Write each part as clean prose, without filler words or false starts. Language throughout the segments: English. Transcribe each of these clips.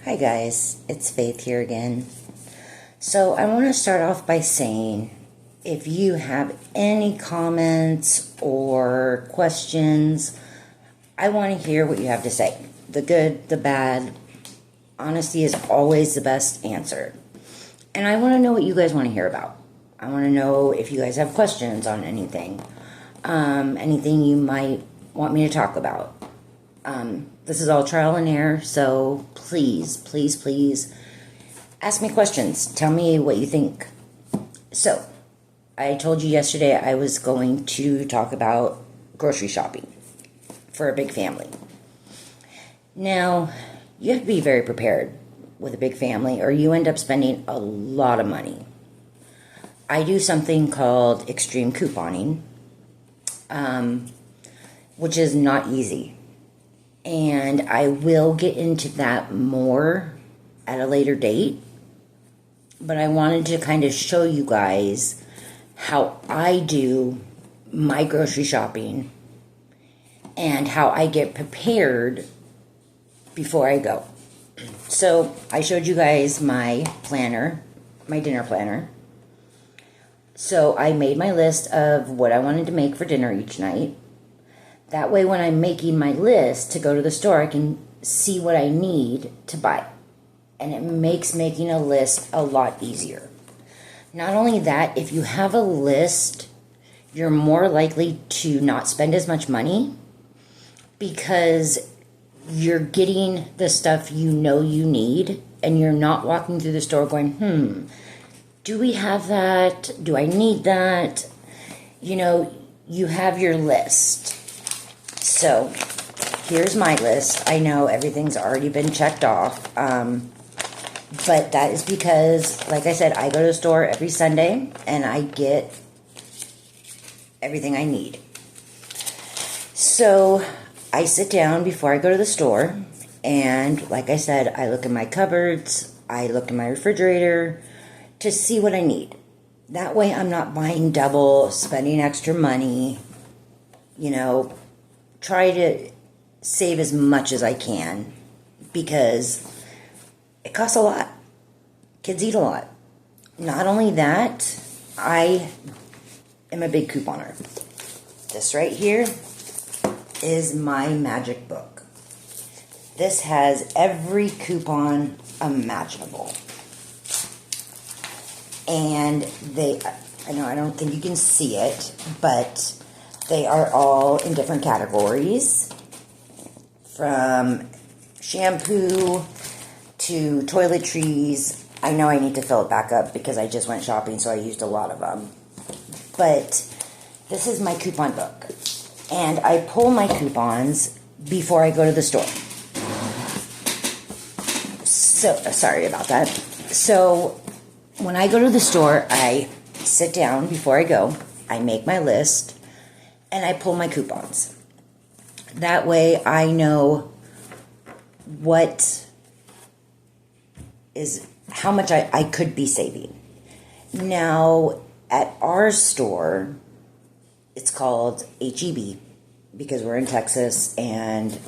Hi guys, it's Faith here again. So I want to start off by saying if you have any comments or questions, I want to hear what you have to say. The good, the bad. Honesty is always the best answer. And I want to know what you guys want to hear about. I want to know if you guys have questions on anything. Anything you might want me to talk about. This is all trial and error, so please ask me questions. Tell me what you think. So, I told you yesterday I was going to talk about grocery shopping for a big family. Now, you have to be very prepared with a big family or you end up spending a lot of money. I do something called extreme couponing, which is not easy. And I will get into that more at a later date. But I wanted to kind of show you guys how I do my grocery shopping and how I get prepared before I go. So I showed you guys my planner, my dinner planner. So I made my list of what I wanted to make for dinner each night. That way when I'm making my list to go to the store, I can see what I need to buy. And it makes making a list a lot easier. Not only that, if you have a list, you're more likely to not spend as much money because you're getting the stuff you know you need and you're not walking through the store going, do we have that? Do I need that? You know, you have your list. So, here's my list. I know everything's already been checked off, but that is because, like I said, I go to the store every Sunday, and I get everything I need. So, I sit down before I go to the store, and like I said, I look in my cupboards, I look in my refrigerator to see what I need. That way, I'm not buying double, spending extra money, try to save as much as I can because it costs a lot. Kids eat a lot. Not only that, I am a big couponer. This right here is my magic book. This has every coupon imaginable. And I don't think you can see it, but they are all in different categories, from shampoo to toiletries. I know I need to fill it back up because I just went shopping, so I used a lot of them. But this is my coupon book, and I pull my coupons before I go to the store. So, sorry about that. So, when I go to the store, I sit down before I go, I make my list, and I pull my coupons. That way I know how much I could be saving. Now, at our store, it's called H-E-B because we're in Texas and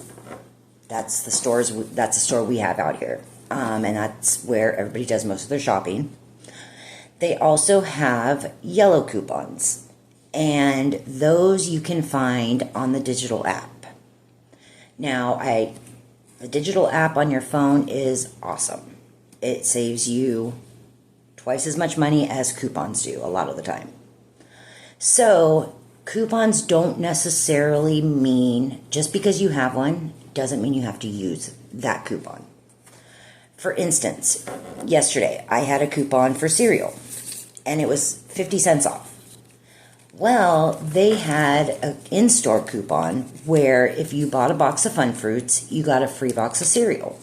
that's the store we have out here. And that's where everybody does most of their shopping. They also have yellow coupons. And those you can find on the digital app. Now, the digital app on your phone is awesome. It saves you twice as much money as coupons do a lot of the time. So, coupons don't necessarily mean, just because you have one, doesn't mean you have to use that coupon. For instance, yesterday I had a coupon for cereal, and it was 50 cents off. Well, they had an in-store coupon where if you bought a box of Fun Fruits, you got a free box of cereal.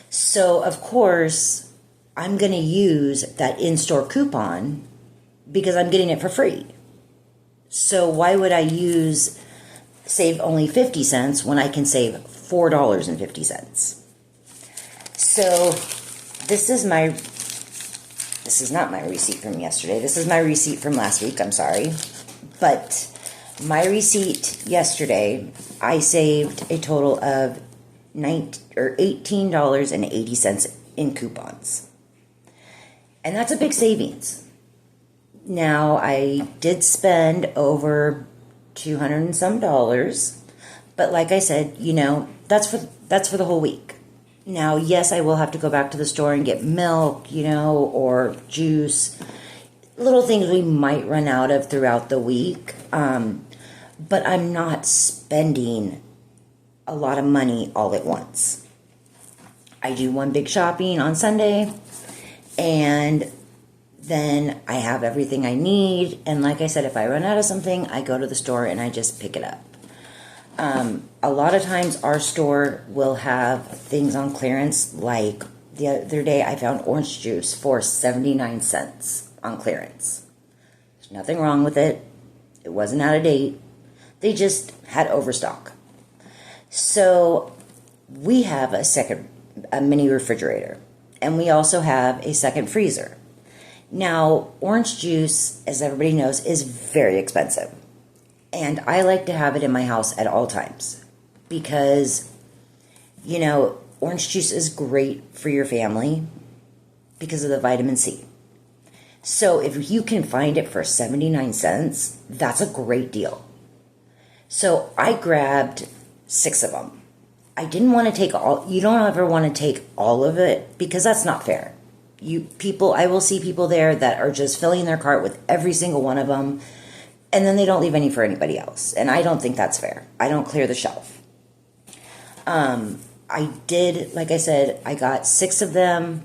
So, of course, I'm going to use that in-store coupon because I'm getting it for free. So, why would I save only 50 cents when I can save $4.50? So, this is not my receipt from yesterday. This is my receipt from last week. I'm sorry. But my receipt yesterday, I saved a total of $18.80 in coupons. And that's a big savings. Now, I did spend over $200 and some dollars, but like I said, that's for the whole week. Now, yes, I will have to go back to the store and get milk, or juice, little things we might run out of throughout the week. But I'm not spending a lot of money all at once. I do one big shopping on Sunday, and then I have everything I need. And like I said, if I run out of something, I go to the store and I just pick it up. A lot of times our store will have things on clearance. Like the other day, I found orange juice for 79 cents on clearance. There's nothing wrong with it. It wasn't out of date. They just had overstock. So we have a mini refrigerator, and we also have a second freezer. Now, orange juice, as everybody knows, is very expensive. And I like to have it in my house at all times because, orange juice is great for your family because of the vitamin C. So if you can find it for 79 cents, that's a great deal. So I grabbed 6 of them. I didn't want to take all. You don't ever want to take all of it because that's not fair. I will see people there that are just filling their cart with every single one of them, and then they don't leave any for anybody else. And I don't think that's fair. I don't clear the shelf. I did, like I said, I got 6 of them,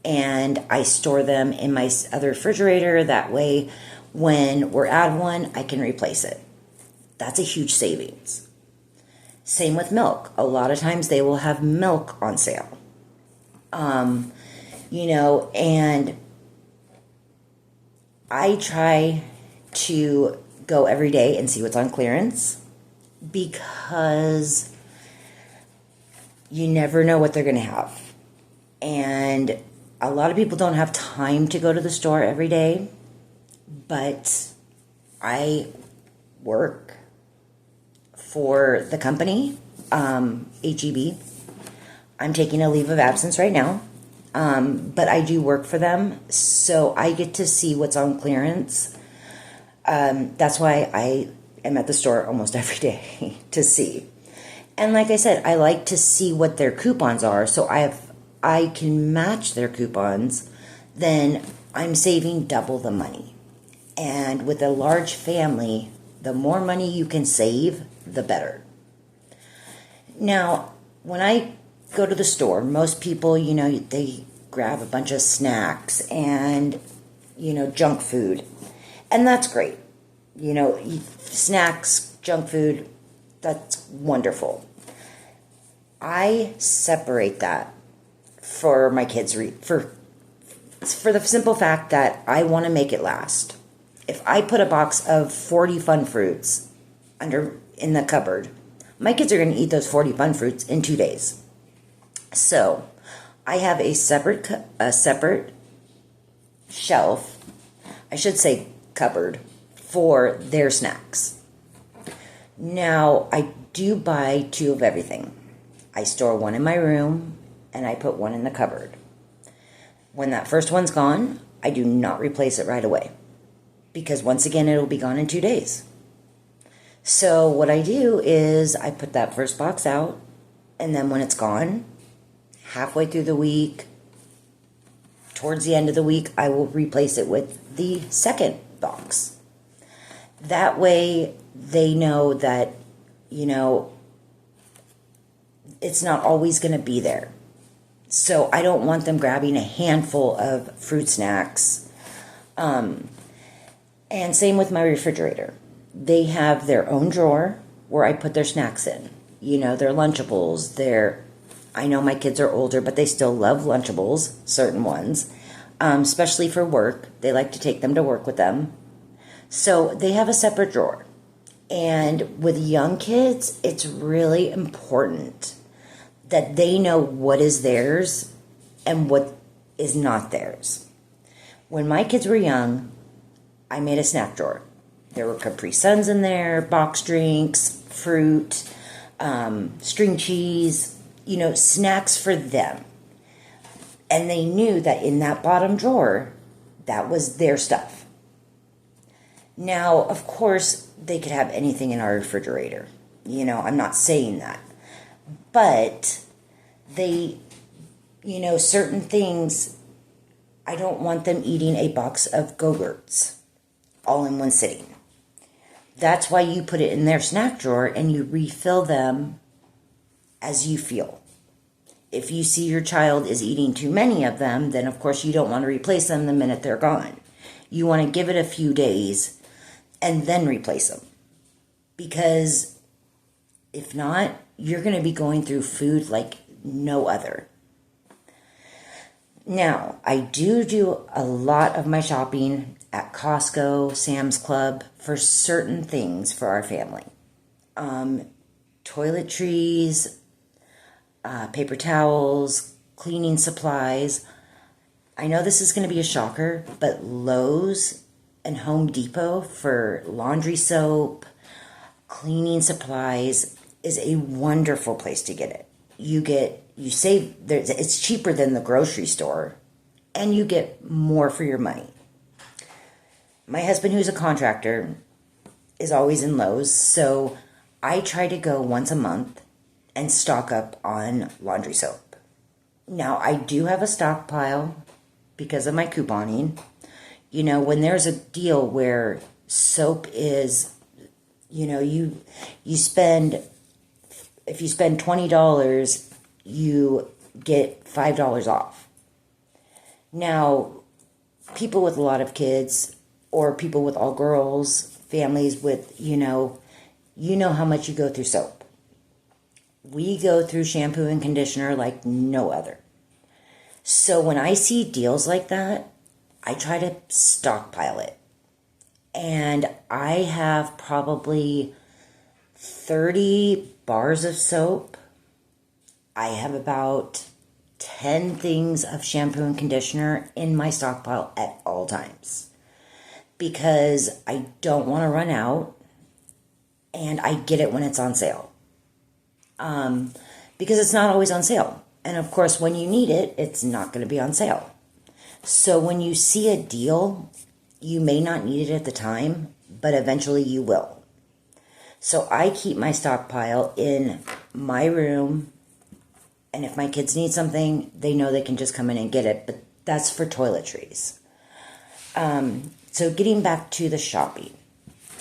and I store them in my other refrigerator. That way, when we're out of one, I can replace it. That's a huge savings. Same with milk. A lot of times they will have milk on sale. And I try to go every day and see what's on clearance because you never know what they're going to have. And a lot of people don't have time to go to the store every day, but I work for the company, HEB. I'm taking a leave of absence right now, but I do work for them, so I get to see what's on clearance. That's why I am at the store almost every day to see. And like I said, I like to see what their coupons are, so I can match their coupons. Then I'm saving double the money. And with a large family, the more money you can save, the better. Now, when I go to the store, most people, they grab a bunch of snacks and, junk food. And that's great. Snacks, junk food, that's wonderful. I separate that for my kids for the simple fact that I want to make it last. If I put a box of 40 Fun Fruits in the cupboard, my kids are going to eat those 40 Fun Fruits in 2 days. So I have a separate shelf, I should say cupboard, for their snacks. Now, I do buy 2 of everything. I store one in my room, and I put one in the cupboard. When that first one's gone, I do not replace it right away, because once again, it'll be gone in 2 days. So what I do is I put that first box out, and then when it's gone, halfway through the week, towards the end of the week, I will replace it with the second box. That way, they know that, it's not always going to be there. So I don't want them grabbing a handful of fruit snacks. And same with my refrigerator. They have their own drawer where I put their snacks in. Their Lunchables, I know my kids are older, but they still love Lunchables, certain ones, especially for work. They like to take them to work with them. So they have a separate drawer. And with young kids, it's really important that they know what is theirs and what is not theirs. When my kids were young, I made a snack drawer. There were Capri Suns in there, box drinks, fruit, string cheese, snacks for them. And they knew that in that bottom drawer, that was their stuff. Now, of course, they could have anything in our refrigerator. I'm not saying that. But they, certain things, I don't want them eating a box of Go-Gurts all in one sitting. That's why you put it in their snack drawer and you refill them as you feel. If you see your child is eating too many of them, then of course you don't want to replace them the minute they're gone. You want to give it a few days and then replace them. Because if not, you're going to be going through food like no other. Now, I do a lot of my shopping at Costco, Sam's Club, for certain things for our family. Toiletries, paper towels, cleaning supplies. I know this is going to be a shocker, but Lowe's and Home Depot for laundry soap, cleaning supplies is a wonderful place to get it. You save, it's cheaper than the grocery store, and you get more for your money. My husband, who's a contractor, is always in Lowe's, so I try to go once a month and stock up on laundry soap. Now, I do have a stockpile because of my couponing. When there's a deal where soap is, you spend, if you spend $20, you get $5 off. Now, people with a lot of kids or people with all girls, families with, you know how much you go through soap. We go through shampoo and conditioner like no other. So when I see deals like that, I try to stockpile it. And I have probably 30 bars of soap. I have about 10 things of shampoo and conditioner in my stockpile at all times. Because I don't want to run out. And I get it when it's on sale. Because it's not always on sale. And of course, when you need it, it's not going to be on sale. So when you see a deal, you may not need it at the time, but eventually you will. So I keep my stockpile in my room, and if my kids need something, they know they can just come in and get it, but that's for toiletries. So getting back to the shopping.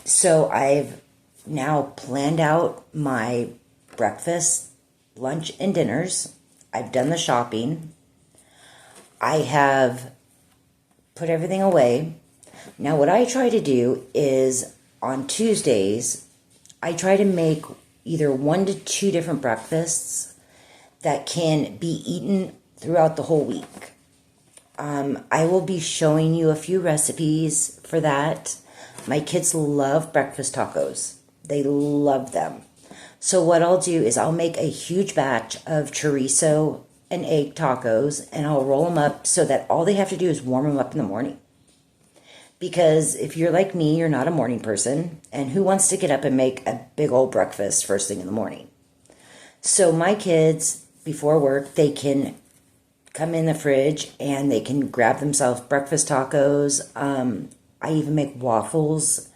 So I've now planned out my breakfast, lunch, and dinners. I've done the shopping. I have put everything away. Now what I try to do is on Tuesdays, I try to make either 1 to 2 different breakfasts that can be eaten throughout the whole week. I will be showing you a few recipes for that. My kids love breakfast tacos. They love them. So what I'll do is I'll make a huge batch of chorizo and egg tacos, and I'll roll them up so that all they have to do is warm them up in the morning. Because if you're like me, you're not a morning person, and who wants to get up and make a big old breakfast first thing in the morning? So my kids, before work, they can come in the fridge and they can grab themselves breakfast tacos. I even make waffles.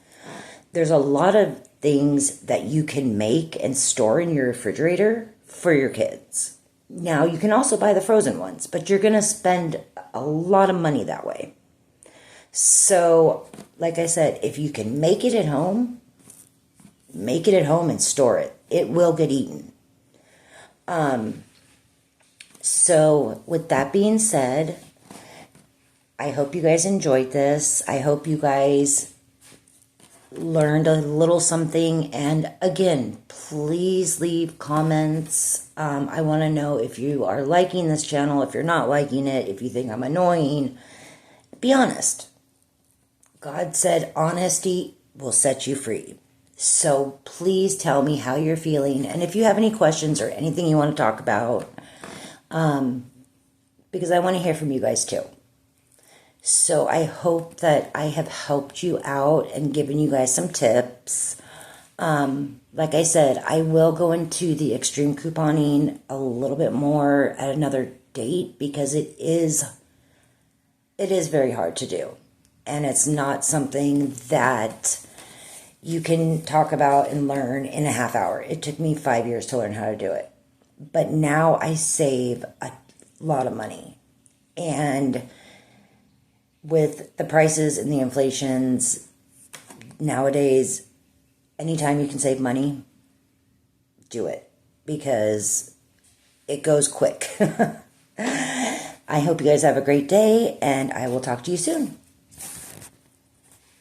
There's a lot of things that you can make and store in your refrigerator for your kids. Now, you can also buy the frozen ones, but you're going to spend a lot of money that way. So, like I said, if you can make it at home and store it. It will get eaten. So, with that being said, I hope you guys enjoyed this. I hope you guys learned a little something. And again, please leave comments. I want to know if you are liking this channel, if you're not liking it, if you think I'm annoying. Be honest. God said honesty will set you free. So please tell me how you're feeling. And if you have any questions or anything you want to talk about, because I want to hear from you guys too. So I hope that I have helped you out and given you guys some tips. Like I said, I will go into the extreme couponing a little bit more at another date because it is very hard to do. And it's not something that you can talk about and learn in a half hour. It took me 5 years to learn how to do it. But now I save a lot of money. And with the prices and the inflations nowadays, anytime you can save money, do it because it goes quick. I hope you guys have a great day, and I will talk to you soon.